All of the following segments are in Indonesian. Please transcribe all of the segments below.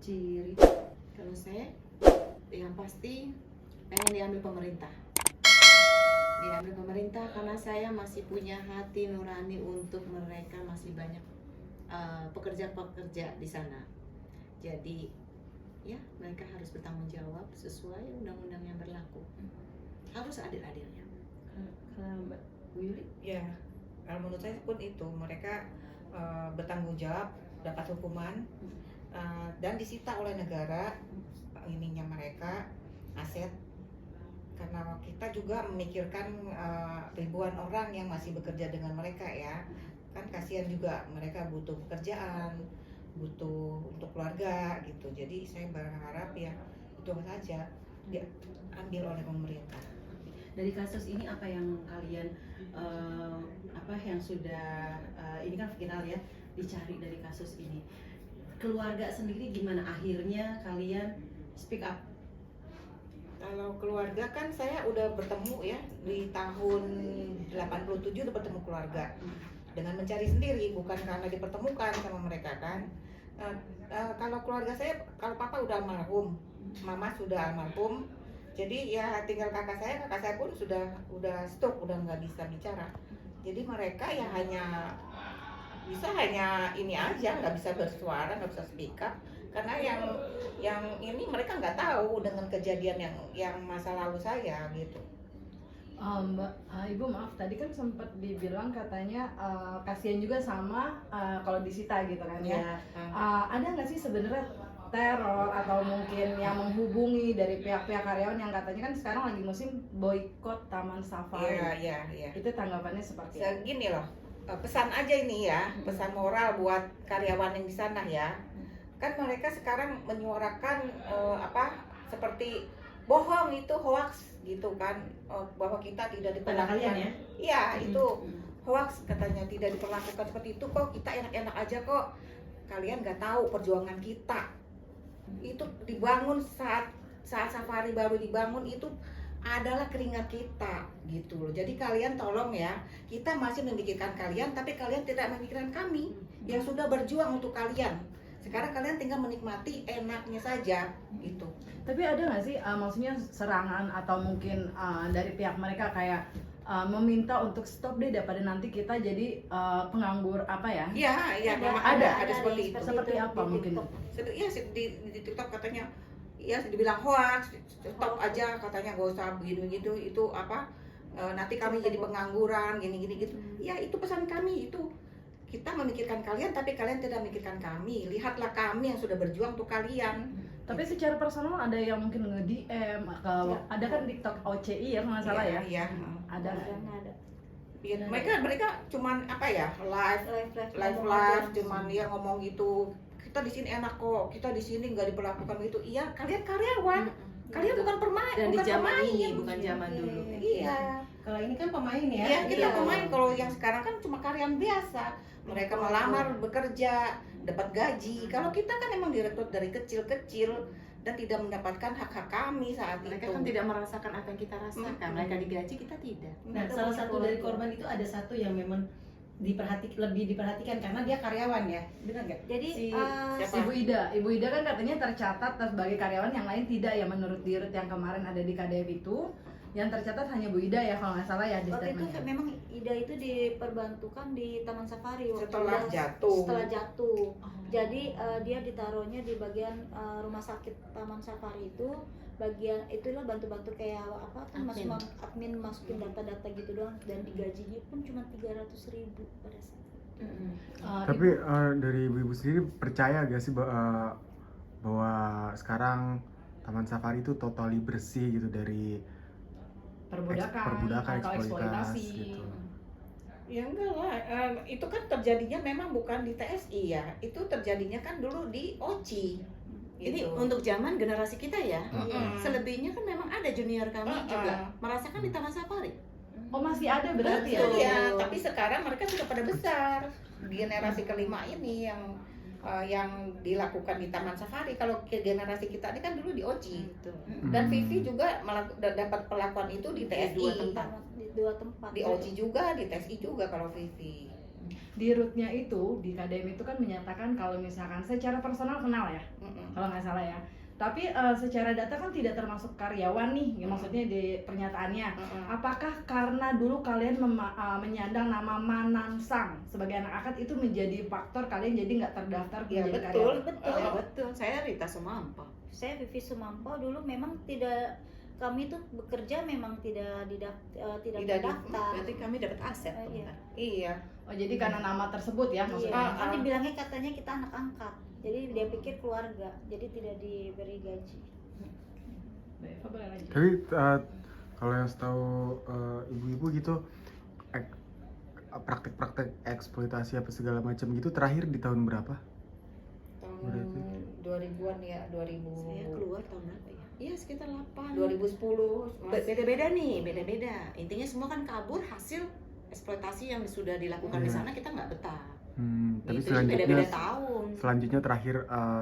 ciri? Kalau saya, yang pasti pengen diambil pemerintah. Diambil pemerintah karena saya masih punya hati nurani untuk mereka, masih banyak pekerja-pekerja di sana. Jadi ya mereka harus bertanggung jawab sesuai undang-undang yang berlaku. Harus adil-adilnya. Kalau Mbak Willy? Ya, kalau menurut saya pun itu mereka bertanggung jawab, dapat hukuman dan disita oleh negara ininya mereka aset, karena kita juga memikirkan ribuan orang yang masih bekerja dengan mereka ya, kan kasihan juga mereka butuh pekerjaan, butuh untuk keluarga gitu. Jadi saya berharap ya itu saja diambil oleh pemerintah. Dari kasus ini apa yang kalian yang sudah ini kan viral ya, dicari dari kasus ini, keluarga sendiri gimana akhirnya kalian speak up? Kalau keluarga kan saya udah bertemu ya di tahun 87 udah bertemu keluarga dengan mencari sendiri, bukan karena dipertemukan sama mereka kan. Kalau keluarga saya, kalau papa udah almarhum, mama sudah almarhum, jadi ya tinggal kakak saya pun udah stop, udah nggak bisa bicara. Jadi mereka ya hanya ini aja, nggak bisa bersuara, nggak bisa speak up, karena yang ini mereka nggak tahu dengan kejadian yang masa lalu saya gitu. Mbak, Ibu maaf, tadi kan sempat dibilang katanya kasihan juga sama kalau disita gitu kan ya. Ada nggak sih sebenarnya teror atau mungkin yang menghubungi dari pihak-pihak karyawan yang katanya kan sekarang lagi musim boykot Taman Safari? Iya. Itu tanggapannya seperti apa? Gini loh, pesan aja ini ya, pesan moral buat karyawan yang di sana ya. Kan mereka sekarang menyuarakan seperti bohong, itu hoax gitu kan, bahwa kita tidak diperlakukan. Kalian ya? Iya, itu hoax katanya, tidak diperlakukan seperti itu kok, kita enak-enak aja kok. Kalian nggak tahu perjuangan kita. Itu dibangun saat safari baru dibangun itu adalah keringat kita gitu loh. Jadi kalian tolong ya, kita masih memikirkan kalian tapi kalian tidak memikirkan kami yang sudah berjuang untuk kalian. Sekarang kalian tinggal menikmati enaknya saja gitu. Tapi ada nggak sih maksudnya serangan atau mungkin dari pihak mereka kayak meminta untuk stop deh daripada nanti kita jadi penganggur apa ya? Iya, memang ada seperti itu. Seperti apa mungkin? Iya, di TikTok katanya, ya dibilang hoax, stop aja katanya, gak usah begini gitu, itu nanti kami jadi pengangguran, gini gitu. Ya itu pesan kami, itu kita memikirkan kalian tapi kalian tidak memikirkan kami. Lihatlah kami yang sudah berjuang untuk kalian. Tapi secara personal ada yang mungkin nge-DM ada kan TikTok OCI ya kalau nggak salah ya? Iya. Ada. Ya, mereka cuman live cuman dia ngomong gitu, kita di sini enak kok, kita di sini nggak diperlakukan gitu. Iya, kalian karyawan, kalian bukan pemain, Dan di bukan zaman pemain. ini bukan zaman dulu. Iya. Kalau ini kan pemain ya. Iya, kita Iya. pemain. Kalau yang sekarang kan cuma karyawan biasa. Mereka melamar bekerja, dapat gaji. Kalau kita kan emang direkrut dari kecil-kecil dan tidak mendapatkan hak-hak kami saat Mereka itu. kan tidak merasakan apa yang kita rasakan. Mereka digaji, kita tidak. Nah, salah satu dari korban itu ada satu yang memang lebih diperhatikan karena dia karyawan ya, benar nggak? Jadi Siapa? Ibu Ida kan katanya tercatat sebagai karyawan, yang lain tidak ya menurut Dirut yang kemarin ada di KDF itu. Yang tercatat hanya Bu Ida ya kalau nggak salah ya di waktu itu statementnya. memang Ida itu diperbantukan di Taman Safari waktu Setelah jatuh. Setelah jatuh. Jadi dia ditaruhnya di bagian rumah sakit Taman Safari itu, bagian itulah bantu-bantu kayak apa kan, admin masukin data-data gitu doang, dan digajinya pun cuma 300.000 pada saat itu. Tapi dari ibu-ibu sendiri percaya gak sih bahwa sekarang Taman Safari itu totally bersih gitu dari perbudakan, atau eksploitasi gitu? Ya enggak lah, itu kan terjadinya memang bukan di TSI ya, itu terjadinya kan dulu di OCI. Ini Gitu. untuk zaman generasi kita ya. Mm-mm. Selebihnya kan memang ada junior kami juga merasakan di Taman Safari. Oh masih ada berarti ya? Betul ya, tapi sekarang mereka sudah pada besar. Generasi kelima ini yang dilakukan di Taman Safari. Kalau generasi kita ini kan dulu di OCI. Dan Vivi juga dapat perlakuan itu di TSI. Di dua tempat. Di OCI juga, di TSI juga kalau Vivi. Di rootnya itu, di KDM itu kan menyatakan kalau misalkan secara personal kenal ya, kalau nggak salah ya. Tapi secara data kan tidak termasuk karyawan nih, ya, maksudnya di pernyataannya. Apakah karena dulu kalian menyandang nama Manansang sebagai anak angkat itu menjadi faktor kalian jadi nggak terdaftar Ya menjadi betul, karyawan? Betul. Ya betul, saya Rita Sumampo. Saya Vivi Sumampo dulu memang tidak, kami tuh bekerja memang tidak terdaftar. Berarti kami dapat aset. Iya. Iya. Oh jadi karena nama tersebut ya Iya, maksudnya? kan dibilangnya katanya kita anak angkat, jadi dia pikir keluarga, jadi tidak diberi gaji. Baik, Pak, boleh lanjut. Tapi kalau yang setahu ibu-ibu gitu, praktek-praktek eksploitasi apa segala macam gitu terakhir di tahun berapa? Tahun Berarti. 2000-an ya, 2000. Saya keluar tahun berapa ya? Iya sekitar 8. 2010. Beda-beda nih, beda-beda. Intinya semua kan kabur hasil eksploitasi yang sudah dilakukan di Iya. sana, kita nggak betah. Tapi Gitu, selanjutnya beda-beda tahun. selanjutnya terakhir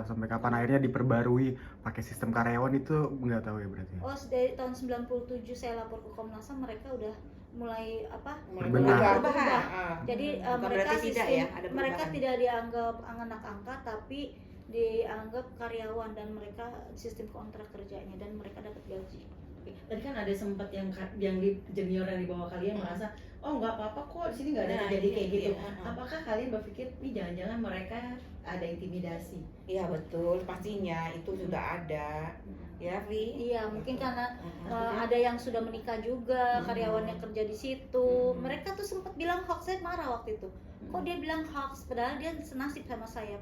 sampai kapan akhirnya diperbarui pakai sistem karyawan itu nggak tahu ya berarti. Oh, dari tahun 97 saya lapor ke Komnas HAM, mereka udah mulai apa? Berbenah. Berubah. Ah. Jadi Bukan mereka berarti tidak sistem, ya, ada mereka perubahan. tidak dianggap anak angkat, tapi dianggap karyawan, dan mereka sistem kontrak kerjanya, dan mereka dapat gaji. Tadi kan ada sempat yang di junior yang di bawah kalian merasa oh nggak apa-apa kok di sini nggak ada Nah, terjadi iya, kayak gitu. iya. Apakah kalian berpikir nih jangan-jangan mereka ada intimidasi? Iya betul, pastinya itu sudah ada. Ya, Vi. Iya, mungkin karena Maksudnya? ada yang sudah menikah juga, karyawan yang kerja di situ. Mereka tuh sempat bilang hoax, saya marah waktu itu. Kok dia bilang hoax, padahal dia senasib sama saya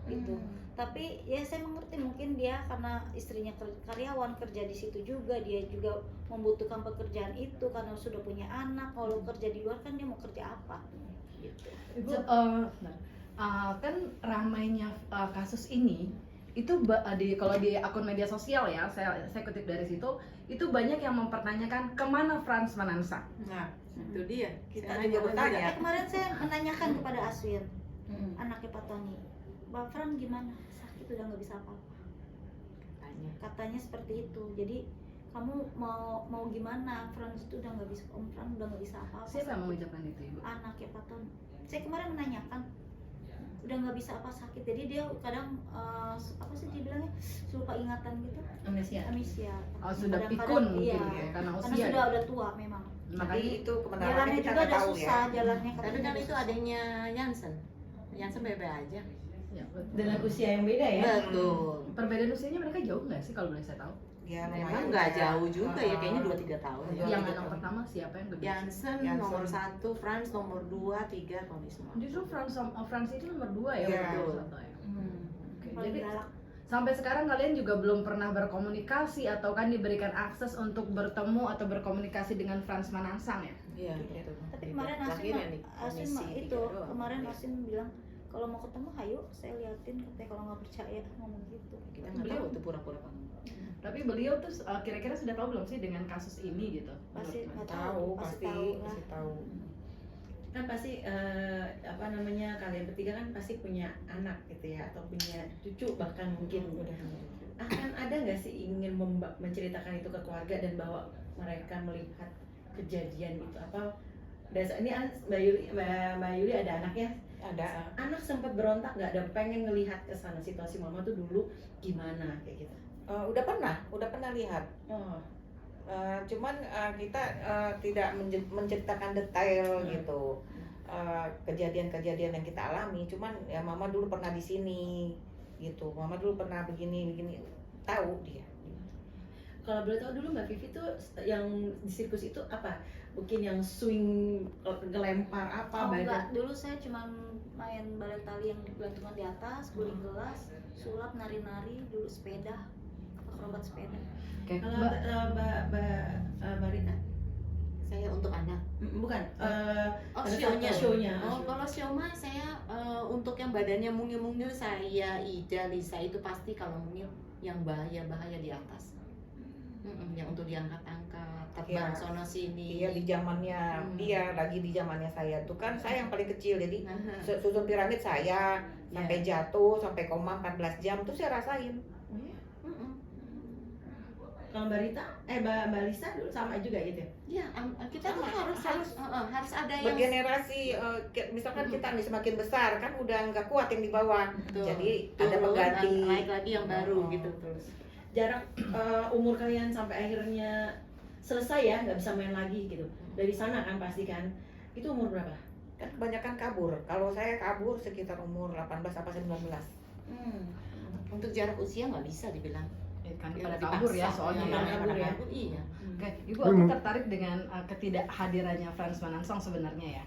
gitu. Tapi ya saya mengerti, mungkin dia karena istrinya karyawan kerja di situ juga, dia juga membutuhkan pekerjaan itu karena sudah punya anak. Kalau kerja di luar kan dia mau kerja apa? Gitu. Ibu, kan ramainya kasus ini itu kalau di akun media sosial ya, saya kutip dari situ, itu banyak yang mempertanyakan kemana Frans Manansang. Nah, Itu dia. kita Saya juga nanya bertanya. Kemarin saya menanyakan kepada Aswin, anaknya Pak Tony, Mbak Fran gimana? Sakit udah nggak bisa apa-apa. Katanya seperti itu. Jadi kamu mau gimana? Frans itu udah nggak bisa, Om Fran udah nggak bisa apa-apa. Siapa yang sakit. mengucapkan itu, Ibu? Anaknya Pak Tony. Saya kemarin menanyakan, udah nggak bisa apa sakit. Jadi dia kadang apa sih dibilangnya, lupa ingatan gitu, Amnesia. amnesia. Oh, sudah Kadang-kadang, pikun iya, mungkin ya, karena karena usia sudah ya? udah tua memang. Jadi Makanya itu kebenarannya Jalannya kita juga nggak udah tahu susah, ya. jalannya Tapi katanya kan udah itu susah. adanya Jansen. Jansen bebe aja. ya, betul. Dengan usia yang beda ya. Betul. Perbedaan usianya mereka jauh nggak sih kalau boleh saya tahu? Ya, Memang lumayan nggak ya. jauh juga ya, kayaknya 2-3 tahun ya. Iya, Yang gitu. anak pertama siapa yang lebih? Jansen Jansen. nomor 1, Frans nomor 2, 3 Tony semua. Justru Frans itu nomor 2 ya, Iya. betul, Santo ya. Oke, Paling jadi galak. sampai sekarang kalian juga belum pernah berkomunikasi atau kan diberikan akses untuk bertemu atau berkomunikasi dengan Frans Manansang ya? Iya, Gitu. Tapi kemarin Asin itu kemarin Asin bilang kalau mau ketemu ayo saya liatin, katanya kalau nggak percaya ngomong gitu. Kita nggak tahu tuh pura-pura kamu. Tapi beliau tuh kira-kira sudah tahu belum sih dengan kasus ini gitu? Pasti Menurut nggak Tahu, pasti pasti tahu lah. pasti tahu. Kan pasti apa namanya, kalian bertiga kan pasti punya anak gitu ya, atau punya cucu bahkan mungkin. Akan ada nggak sih ingin menceritakan itu ke keluarga dan bahwa mereka melihat kejadian itu apa? Dasar ini Mbak Yuli ada anaknya. Ada. Anak sempat berontak nggak, ada pengen ngelihat ke sana situasi mama tuh dulu gimana kayak gitu. Udah pernah lihat. Oh, Cuman kita tidak menceritakan detail gitu. Kejadian-kejadian yang kita alami. Cuman ya mama dulu pernah di sini gitu. Mama dulu pernah begini. Tahu dia. kalau boleh tahu dulu Mbak Vivi tuh yang di sirkus itu apa? Mungkin yang swing ngelempar apa Oh badan? enggak, dulu saya cuma main balet tali yang digelantungkan di atas, guling gelas, sulap, nari-nari, dulu sepeda, akrobat sepeda. Oke, Kalau Mbak, Mbak Rita? Saya untuk anak. Bukan. Oh, Ada show-nya. Oh, kalau show mah saya untuk yang badannya mungil-mungil, saya Ida, Lisa itu pasti kalau mungil yang bahaya-bahaya di atas. Yang untuk diangkat-angkat, terbang Iya. sono sini. Dia di zamannya dia lagi di zamannya saya tuh kan saya yang paling kecil jadi Nah, susun piramid saya sampai jatuh sampai koma 14 jam tuh saya rasain. mm-mm. Kalau Mbak Rita, Mbak Lisa dulu sama juga gitu ya? Ya, kita tuh harus ada yang bergenerasi. Misalkan kita nih semakin besar kan udah nggak kuat yang di bawah, Betul. jadi ada turun, pengganti. naik lagi yang baru Oh. gitu terus. Jarak umur kalian sampai akhirnya selesai ya, nggak bisa main lagi gitu. Dari sana kan pasti kan. Itu umur berapa? Kan kebanyakan kabur. Kalau saya kabur sekitar umur 18 sampai 19. Untuk jarak usia nggak bisa dibilang. Kan Ya, pada dipaksa. kabur ya soalnya Iya, kan. kabur ya. Iya. Oke, Ibu Tapi aku mung- tertarik dengan ketidakhadirannya Frans Manansong sebenarnya ya.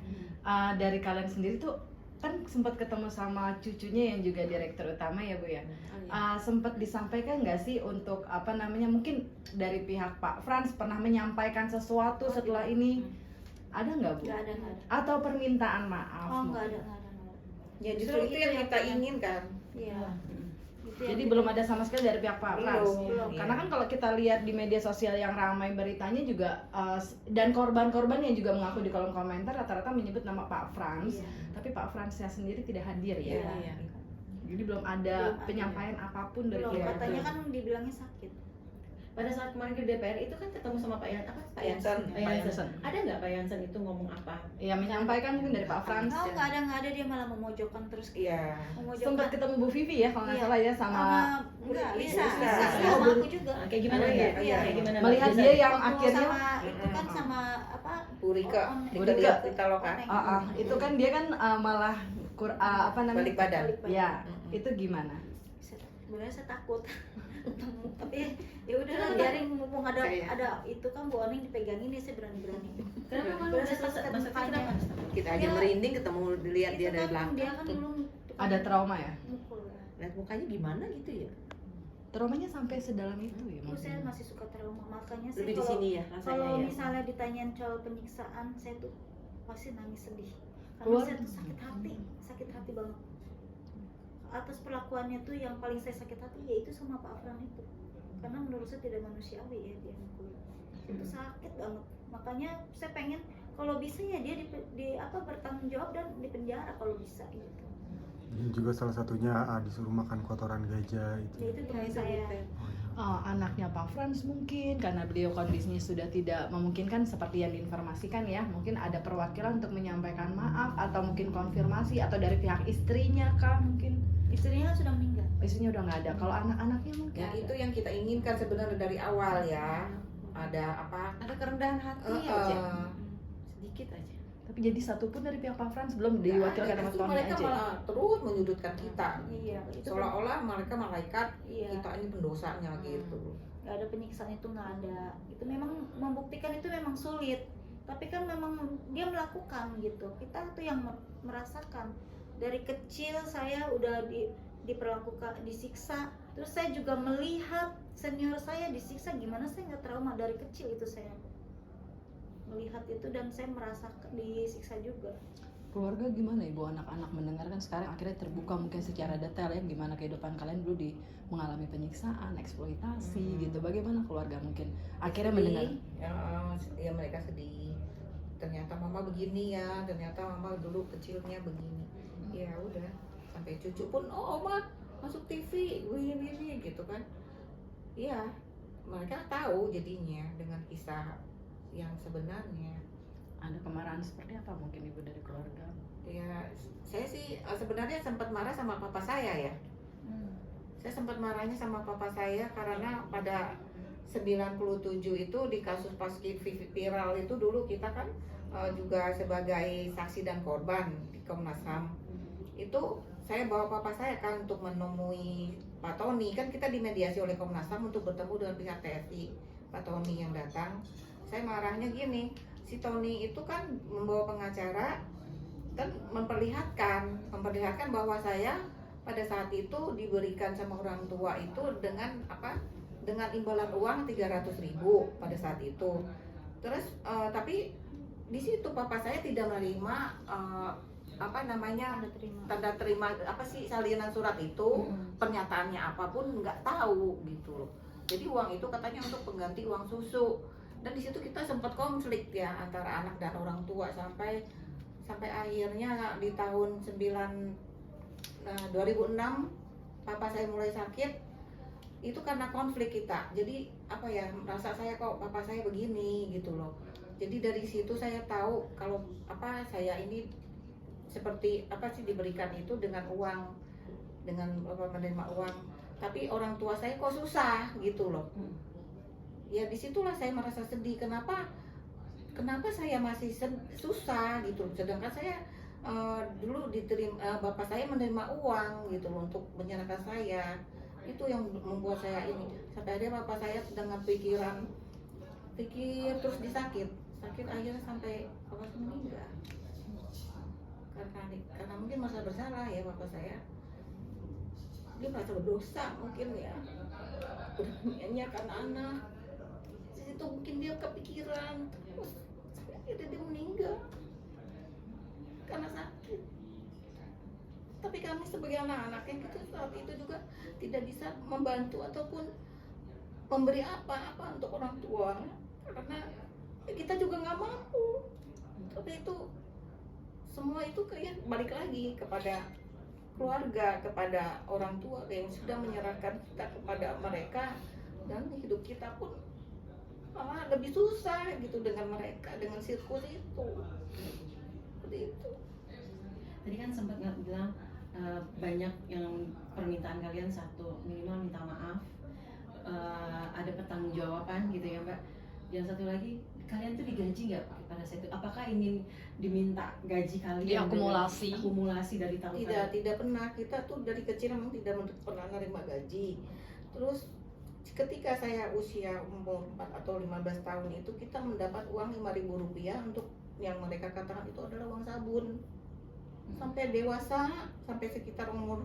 Dari kalian sendiri tuh kan sempat ketemu sama cucunya yang juga direktur utama ya Bu ya. Sempat disampaikan nggak sih untuk apa namanya, mungkin dari pihak Pak Frans pernah menyampaikan sesuatu setelah ini? Ada nggak Bu? Nggak ada. Atau permintaan maaf? Oh, mungkin? nggak ada. Ya justru itu yang kita inginkan. Iya. Itu Jadi yang belum ada sama sekali dari pihak Pak Frans. Belum. Karena kan kalau kita lihat di media sosial yang ramai beritanya juga dan korban-korban yang juga mengaku di kolom komentar rata-rata menyebut nama Pak Frans, Iya. tapi Pak Fransnya sendiri tidak hadir ya. Iya. Jadi belum ada Belum ada. penyampaian apapun dari belum, pihak katanya itu. kan dibilangnya sakit. Pada saat kemarin ke DPR itu kan ketemu sama Pak Pak Jansen. Pak Jansen. Ada nggak Pak Jansen itu ngomong apa? Ya menyampaikan mungkin dari Pak Frans. Oh, nggak ada, dia malah memojokkan terus. Iya. Sempat ketemu Bu Vivi ya kalau nggak Iya. salah ya sama enggak, Lisa. Lisa sama aku juga. Nah, kayak gimana Oh, ya? iya, Kayak iya. gimana? Mbak melihat Jansen? dia yang Waktu akhirnya sama itu kan sama apa? Bu Rika, Bu Rika Rika. Pitaloka. itu kan dia kan malah apa namanya? Balik badan. Ya, itu gimana? Sebenarnya saya takut. Tapi ya udah biarin mumpung ada itu kan Bu Oning dipegangin ya saya berani-berani. Kenapa kalau udah selesai? Maksudnya kenapa? Kita aja Ya, merinding ketemu dilihat dia Itu dari kan belakang. dia kan belum Ada trauma ya? mukul. Lihat mukanya gimana gitu ya. Traumanya sampai sedalam itu ya? Terus saya masih suka trauma, makanya sih Lebih di kalau sini ya rasanya kalau ya. misalnya ditanyain soal penyiksaan, saya tuh pasti nangis sedih. Karena Keluar- saya tuh sakit hati banget. Atas perlakuannya tuh yang paling saya sakit hati yaitu sama Pak Afran itu. Karena menurut saya tidak manusiawi ya dia mukul. Itu sakit banget. Makanya saya pengen kalau bisa ya dia bertanggung jawab dan dipenjara kalau bisa gitu. Ini juga salah satunya disuruh makan kotoran gajah Ya itu. itu teman saya. Anaknya Pak Frans mungkin karena beliau kondisinya sudah tidak memungkinkan seperti yang diinformasikan ya, mungkin ada perwakilan untuk menyampaikan maaf atau mungkin konfirmasi atau dari pihak istrinya kah mungkin. Istrinya kan sudah meninggal. Istrinya udah nggak ada, kalau anak-anaknya mungkin Ya itu yang kita inginkan sebenarnya dari awal ya. Ada apa? Ada kerendahan hati Eh, aja. eh, Sedikit aja. tapi jadi satu pun dari pihak Pak Frans belum nggak diwakilkan ada. sama Justru Tony mereka aja. malah terus menyudutkan kita. Iya, itu Seolah-olah mereka malaikat, iya. kita ini pendosanya gitu. Nggak ada penyiksaan itu nggak ada. Itu memang membuktikan itu memang sulit. Tapi kan memang dia melakukan gitu. Kita tuh yang merasakan. Dari kecil saya udah diperlakukan, disiksa. Terus saya juga melihat senior saya disiksa, gimana saya nggak trauma dari kecil itu saya melihat itu dan saya merasakan disiksa juga. Keluarga gimana ibu, anak-anak mendengarkan sekarang akhirnya terbuka mungkin secara detail ya gimana kehidupan kalian dulu mengalami penyiksaan, eksploitasi gitu. Bagaimana keluarga mungkin akhirnya mendengar? Ya mereka sedih. Ternyata mama begini ya, ternyata mama dulu kecilnya begini. Ya udah, sampai cucu pun oh oma masuk TV begini gitu kan. Iya, mereka tahu jadinya dengan kisah yang sebenarnya. Ada kemarahan seperti apa mungkin ibu dari keluarga? Ya saya sih sebenarnya sempat marah sama papa saya ya. Saya sempat marahnya sama papa saya karena pada 97 itu di kasus pas viral itu dulu kita kan juga sebagai saksi dan korban di Komnas HAM. Itu saya bawa papa saya kan untuk menemui Pak Tony, kan kita dimediasi oleh Komnas HAM untuk bertemu dengan pihak TSI. Pak Tony yang datang, saya marahnya gini, si Tony itu kan membawa pengacara dan memperlihatkan bahwa saya pada saat itu diberikan sama orang tua itu dengan dengan imbalan uang 300.000 pada saat itu. Terus tapi di situ papa saya tidak menerima tanda terima salinan surat itu, pernyataannya apapun nggak tahu gitu loh. Jadi uang itu katanya untuk pengganti uang susu, dan di situ kita sempat konflik ya antara anak dan orang tua sampai akhirnya di tahun 2006 papa saya mulai sakit. itu karena konflik kita. Jadi apa ya, merasa saya kok papa saya begini gitu loh. Jadi dari situ saya tahu kalau apa saya ini seperti apa sih diberikan itu dengan uang, dengan apa, menerima uang. Tapi orang tua saya kok susah gitu loh. Ya disitulah saya merasa sedih. Kenapa saya masih susah gitu. Sedangkan saya dulu diterima bapak saya menerima uang gitu loh untuk menyerahkan saya. Itu yang membuat saya ini sampai akhirnya bapak saya dengan pikiran pikir terus sakit akhirnya sampai bapak saya meninggal karena mungkin merasa bersalah ya bapak saya, dia merasa berdosa mungkin ya udah menyanyiakan anak. Di situ mungkin dia kepikiran terus sampai akhirnya dia meninggal karena sakit. Tapi kami sebagai anak-anaknya gitu saat itu juga tidak bisa membantu ataupun memberi apa-apa untuk orang tua karena kita juga nggak mampu. Tapi itu semua itu kayak balik lagi kepada keluarga, kepada orang tua yang sudah menyerahkan kita kepada mereka, dan hidup kita pun malah lebih susah gitu dengan mereka, dengan sirkus itu. Seperti itu. Tadi kan sempat nggak bilang banyak yang permintaan kalian, satu minimal minta maaf, ada pertanggungjawaban gitu ya Mbak. Yang satu lagi, kalian tuh digaji nggak pada saat itu? Apakah ini diminta gaji kalian? Akumulasi dari tahun Tidak pernah. Kita tuh dari kecil memang tidak pernah menerima gaji. Terus ketika saya usia umur 4 atau 15 tahun itu kita mendapat uang Rp5.000 untuk yang mereka katakan itu adalah uang sabun. Sampai dewasa, sampai sekitar umur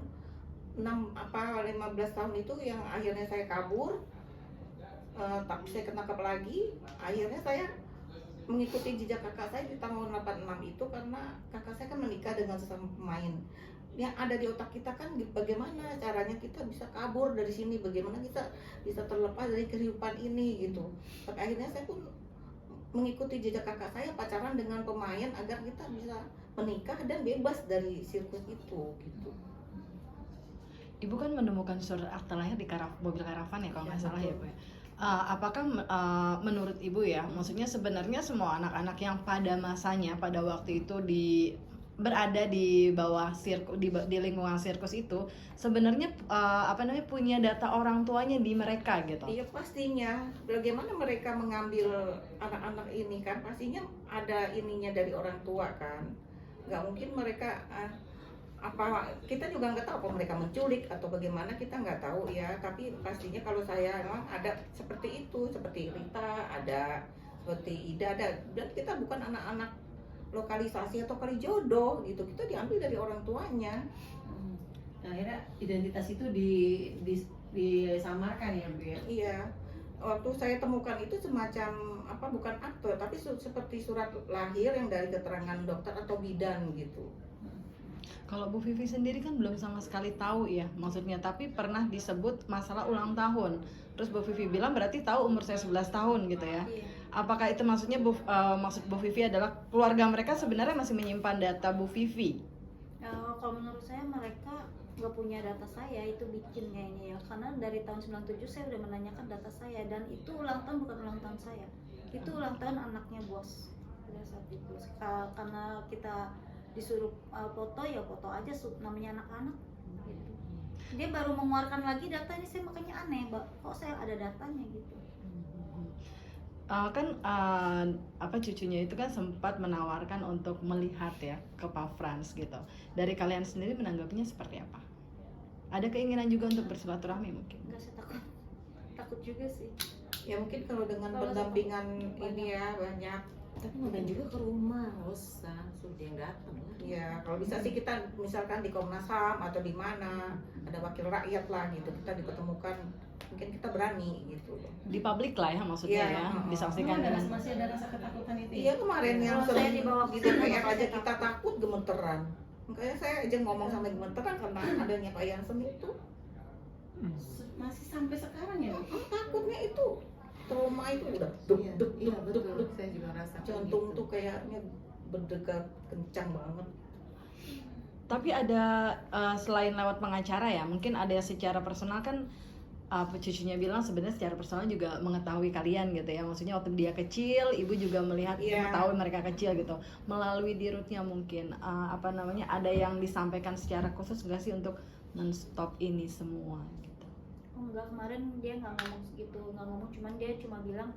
15 tahun itu yang akhirnya saya kabur, tapi saya ketangkap lagi. Akhirnya saya mengikuti jejak kakak saya di tahun 86 itu karena kakak saya kan menikah dengan sesama pemain. Yang ada di otak kita kan bagaimana caranya kita bisa kabur dari sini, bagaimana kita bisa terlepas dari kehidupan ini gitu. Tapi akhirnya saya pun mengikuti jejak kakak saya, pacaran dengan pemain agar kita bisa menikah dan bebas dari sirkus itu gitu. Ibu kan menemukan surat akta lahir di mobil karavan ya kalau nggak salah ya Bu. Apakah menurut Ibu ya, maksudnya sebenarnya semua anak-anak yang pada masanya pada waktu itu berada di bawah sirkus, di lingkungan sirkus itu sebenarnya punya data orang tuanya di mereka gitu? Iya pastinya. Bagaimana mereka mengambil anak-anak ini kan pastinya ada ininya dari orang tua kan. Nggak mungkin mereka kita juga nggak tahu apa mereka menculik atau bagaimana, kita nggak tahu ya. Tapi pastinya kalau saya memang ada seperti itu, seperti Rita ada, seperti Ida ada, dan kita bukan anak-anak lokalisasi atau kalijodo gitu, kita diambil dari orang tuanya. Nah, akhirnya identitas itu disamarkan ya Bu ya? Iya, waktu saya temukan itu semacam bukan akte tapi seperti surat lahir yang dari keterangan dokter atau bidan gitu. Kalau Bu Vivi sendiri kan belum sama sekali tahu ya maksudnya, tapi pernah disebut masalah ulang tahun. Terus Bu Vivi bilang berarti tahu umur saya 11 tahun gitu ya. Iya. Apakah itu maksudnya maksud Bu Vivi adalah keluarga mereka sebenarnya masih menyimpan data Bu Vivi? Kalau menurut saya mereka nggak punya data saya, itu bikin kayaknya ya, karena dari tahun 97 saya udah menanyakan data saya, dan itu ulang tahun bukan ulang tahun saya, itu ulang tahun anaknya bos pada saat itu. Karena kita disuruh foto ya foto aja, namanya anak-anak gitu. Dia baru mengeluarkan lagi data ini, saya makanya aneh kok saya ada datanya gitu. Cucunya itu kan sempat menawarkan untuk melihat ya ke Pak Frans gitu. Dari kalian sendiri menanggapinya seperti apa? Ada keinginan juga untuk bersilaturahmi mungkin? Enggak, saya takut juga sih. Ya mungkin kalau dengan pendampingan ini ya banyak. Tapi ngundang juga ke rumah, nggak usah suruh dia yang datang lah. Ya kalau bisa sih kita misalkan di Komnas HAM atau di mana ada wakil rakyat lah gitu, kita dipertemukan, mungkin kita berani gitu. Di publik lah ya maksudnya Iya, ya, disaksikan dengan Masih ada rasa ketakutan itu ya? Iya kemarin yang Kalau saya dibawa di ke sana, DPR saya aja kita takut gemeteran. Makanya saya aja ngomong sama gemeteran karena adanya Pak Jansen itu. Masih sampai sekarang ya? Takutnya itu trauma itu udah duk duk Iya, duk betul. duk duk. Saya juga rasa Jantung gitu. tuh kayaknya berdegar kencang banget. Tapi ada selain lewat pengacara ya, mungkin ada secara personal kan cucunya bilang sebenarnya secara personal juga mengetahui kalian gitu ya, maksudnya waktu dia kecil ibu juga melihat Iya. mengetahui mereka kecil gitu melalui dirutnya mungkin ada yang disampaikan secara khusus nggak sih untuk men-stop ini semua gitu. Oh, enggak, kemarin dia nggak ngomong segitu, nggak ngomong, cuman dia cuma bilang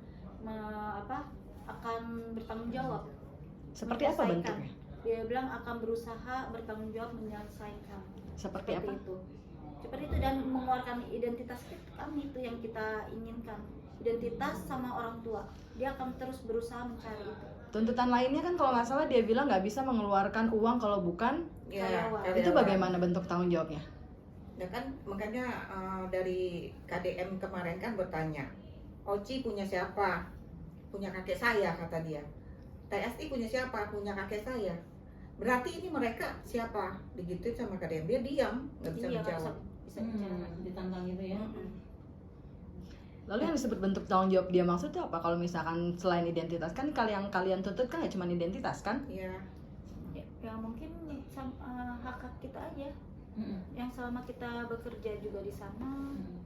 akan bertanggung jawab. Seperti apa Menyelesaikan. bentuknya? Dia bilang akan berusaha bertanggung jawab menyelesaikan. Seperti apa? itu. Seperti itu, dan mengeluarkan identitas kami itu yang kita inginkan. Identitas sama orang tua. Dia akan terus berusaha mencari itu. Tuntutan lainnya kan kalau nggak salah dia bilang nggak bisa mengeluarkan uang kalau bukan Ya, Karyawan. itu bagaimana bentuk tanggung jawabnya? Ya kan makanya dari KDM kemarin kan bertanya, Oci punya siapa? Punya kakek saya, kata dia. TSI punya siapa? Punya kakek saya. Berarti ini mereka siapa? Digituin sama KDM, dia diam, nggak bisa Iya, nggak menjawab. bisa bicara. Ditantang itu ya. Lalu yang disebut bentuk tanggung jawab dia maksud itu apa? Kalau misalkan selain identitas kan yang kalian tuntut kan ya cuma identitas kan? Iya. Ya mungkin hak kita aja. Mm-mm. Yang selama kita bekerja juga di sana, Mm-mm.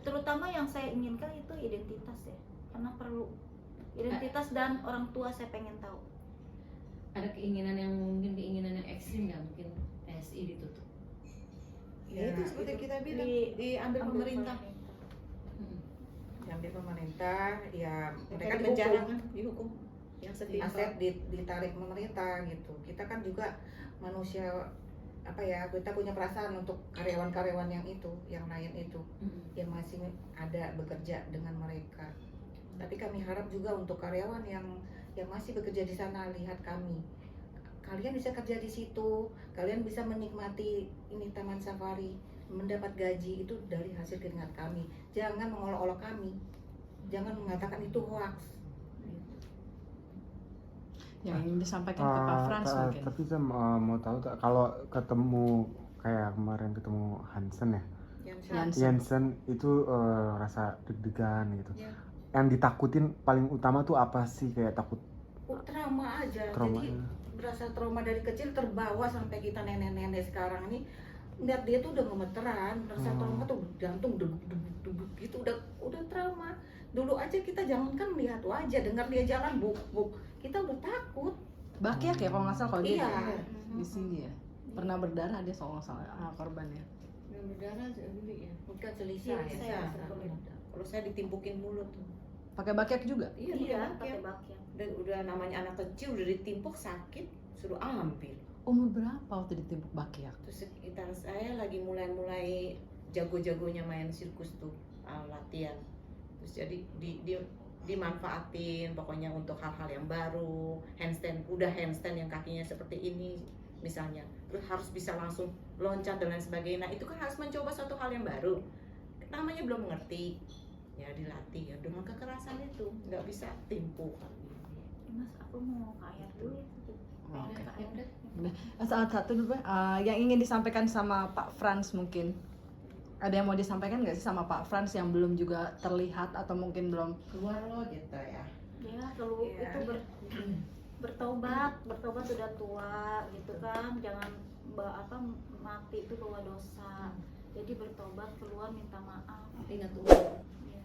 terutama yang saya inginkan itu identitas ya, karena perlu identitas dan orang tua saya pengen tahu. Ada keinginan yang mungkin keinginan yang ekstrim nggak mungkin TSI ditutup. Ya, itu seperti kita bilang diambil Ambil pemerintah, Mm-mm. diambil pemerintah, ya mereka mereka di penjara kan, dihukum yang setimpal. aset ditarik pemerintah gitu. Kita kan juga manusia kita punya perasaan untuk karyawan-karyawan yang lain itu Mm-mm. yang masih ada bekerja dengan mereka. Tapi kami harap juga untuk karyawan yang masih bekerja di sana, lihat kami. Kalian bisa kerja di situ, kalian bisa menikmati ini Taman Safari, mendapat gaji itu dari hasil keringat kami. Jangan mengolok-olok kami. Jangan mengatakan itu hoax. Yang ingin disampaikan ke Pak Frans mungkin. Tapi saya mau tahu kalau ketemu kayak kemarin ketemu Hansen ya, Yang Jensen itu rasa deg-degan gitu. Ya. Yang ditakutin paling utama tuh apa sih, kayak takut trauma aja. trauma? Jadi berasa trauma dari kecil terbawa sampai kita nenek-nenek sekarang ini lihat dia tuh udah gemeteran, rasa trauma tuh jantung deg-deg gitu, udah trauma. Dulu aja kita jangankan melihat wajah, dengar dia jalan buk kita udah takut. Bakyak ya kalau nggak salah kalau dia Iya. di sini ya. Pernah berdarah dia soal korbannya. Yang berdarah dulu ya. Bukan selisih Iya, ya. saya Saya. Kalau saya ditimpukin mulut tuh. Pakai bakyak juga? Iya, pakai bakyak. Dan udah namanya anak kecil udah ditimpuk sakit, suruh ambil. Umur berapa waktu ditimpuk bakyak? Terus sekitar saya lagi mulai jago-jagonya main sirkus tuh, latihan. Terus jadi dimanfaatin pokoknya untuk hal-hal yang baru, handstand yang kakinya seperti ini misalnya, terus harus bisa langsung loncat dan lain sebagainya. Nah, itu kan harus mencoba suatu hal yang baru, namanya belum mengerti ya, dilatih ya dengan kekerasan itu, nggak bisa timpuk. Mas, aku mau ke air dulu ya. Oke. Ke air. Saat satu dulu yang ingin disampaikan sama Pak Frans mungkin. Ada yang mau disampaikan nggak sih sama Pak Frans yang belum juga terlihat atau mungkin belum? Keluar lo gitu ya. Ya, kalau Iya. itu bertobat udah tua gitu kan, jangan mati itu bawa dosa. Jadi bertobat, keluar minta maaf. Ingat uang. Ya.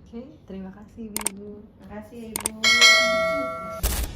Oke, terima kasih Ibu. Makasih ya Ibu.